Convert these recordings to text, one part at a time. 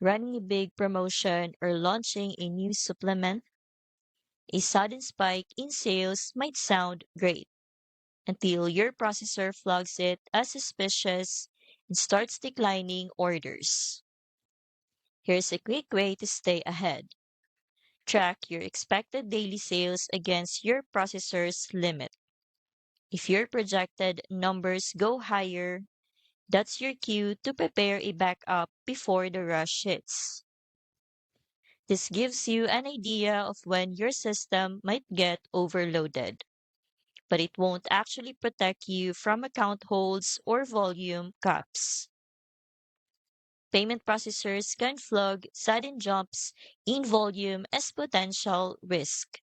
Running a big promotion or launching a new supplement, a sudden spike in sales might sound great until your processor flags it as suspicious and starts declining orders. Here's a quick way to stay ahead. Track your expected daily sales against your processor's limit. If your projected numbers go higher, that's your cue to prepare a backup before the rush hits. This gives you an idea of when your system might get overloaded, but it won't actually protect you from account holds or volume caps. Payment processors can flag sudden jumps in volume as potential risk,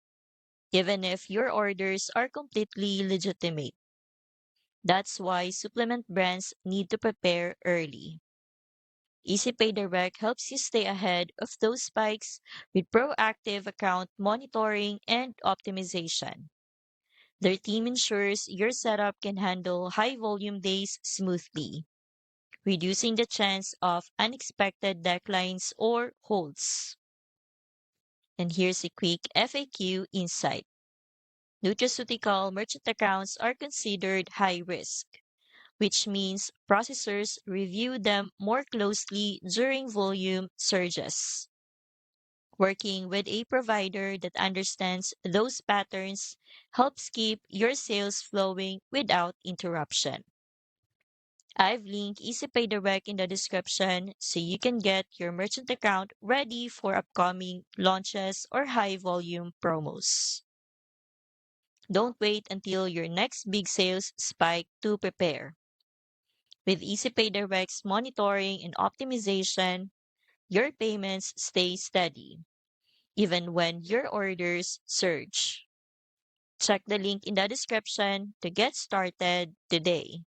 even if your orders are completely legitimate. That's why supplement brands need to prepare early. EasyPay Direct helps you stay ahead of those spikes with proactive account monitoring and optimization. Their team ensures your setup can handle high volume days smoothly, reducing the chance of unexpected declines or holds. And here's a quick FAQ insight. Nutraceutical merchant accounts are considered high risk, which means processors review them more closely during volume surges. Working with a provider that understands those patterns helps keep your sales flowing without interruption. I've linked EasyPay Direct in the description so you can get your merchant account ready for upcoming launches or high volume promos. Don't wait until your next big sales spike to prepare. With EasyPay Direct's monitoring and optimization, your payments stay steady, even when your orders surge. Check the link in the description to get started today.